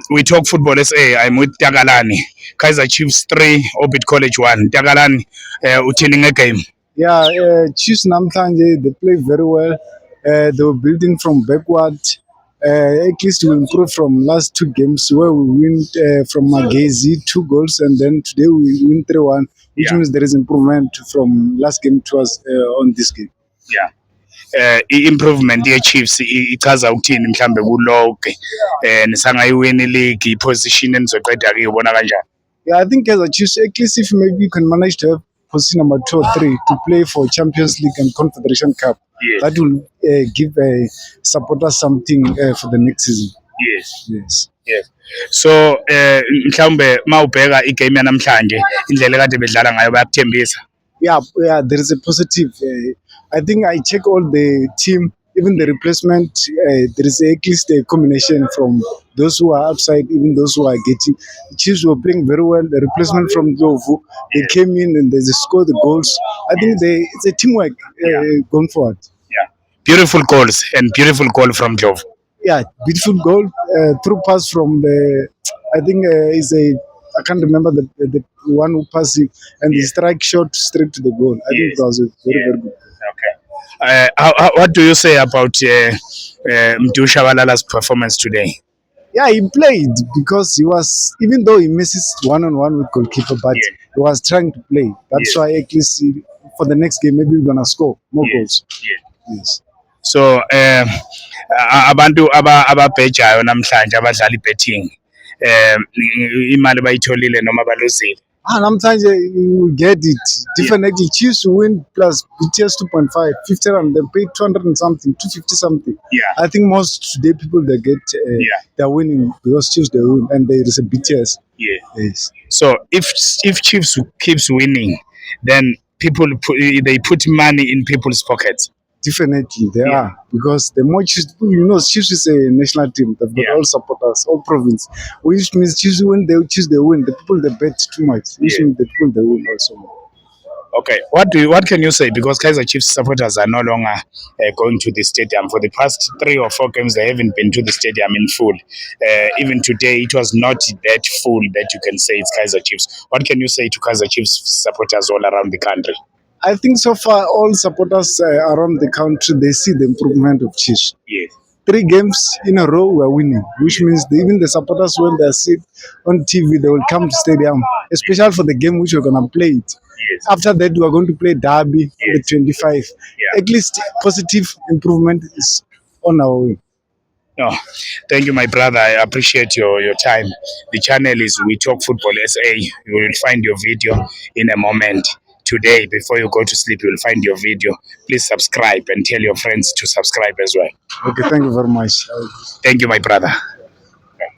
We talk football SA. I'm with Takalani. Kaizer Chiefs 3, Orbit College 1. Takalani, uthini game. Yeah, Chiefs namhlanje they play very well. They were building from backward. At least we improved from last two games where we win from Magezi 2 goals, and then today we win 3-1, which Yeah. means there is improvement from last game to us on this game. Yeah. I-improvement ye-Chiefs ichaza ukuthini mhlambe kulonke nisangayiwini league i-position enizoqeda kiyo ubona kanjani? Yeah, I think as a Chiefs, at least if maybe you can manage to have position number 2 or 3 to play for Champions League and Confederation Cup, Yes. that will give supporters something for the next season. Yes. Yes. Yes. So mhlawumbe mawubheka igame yanamhlanje indlela kade bedlala ngayo bayakuthembisa. Yeah, there is a positive. I think I check all the team, even the replacement. There is at least a combination from those who are outside, even those who are getting. The Chiefs were playing very well. The replacement from Zovu, they came in and they scored the goals. I think it's a teamwork going forward. Yeah. Beautiful goals and beautiful goal from Jove. Yeah, beautiful goal. Through pass from the, I think I can't remember the one who passed it, and the strike shot straight to the goal. I think it was a very good. Okay. What do you say about Mdu Shabalala's performance today? Yeah, he played because he was, even though he misses one-on-one with goalkeeper, but he was trying to play. That's why at least for the next game, maybe we're gonna score more goals. Yes. So abantu ababhejayo namhlanje abadlala ibetting imali bayitholile noma baluzile. Sometimes you get it. Definitely, Chiefs win plus BTS 2.5, 50 and they pay 200 and something, 250 something. Yeah. I think most today people they get they're winning because Chiefs they win and there is a BTS. Yeah. Yes. So if Chiefs keeps winning, then they put money in people's pockets. Definitely, they are because the more Chiefs, Chiefs is a national team. They've got all supporters, all province. Which means Chiefs win, they win. The people they bet too much, which means the people they win also. Okay, what can you say? Because Kaizer Chiefs supporters are no longer going to the stadium. For the past 3 or 4 games, they haven't been to the stadium in full. Even today, it was not that full that you can say it's Kaizer Chiefs. What can you say to Kaizer Chiefs supporters all around the country? I think so far all supporters around the country they see the improvement of Chiefs. Yes. 3 games in a row we're winning, which means even the supporters when they sit on TV they will come to stadium, especially for the game which we're gonna play it. Yes. After that we are going to play Derby on the 25. Yeah. At least positive improvement is on our way. No, thank you, my brother. I appreciate your time. The channel is We Talk Football SA. You will find your video in a moment. Today, before you go to sleep, you will find your video. Please subscribe and tell your friends to subscribe as well. Okay, thank you very much. Thank you, my brother.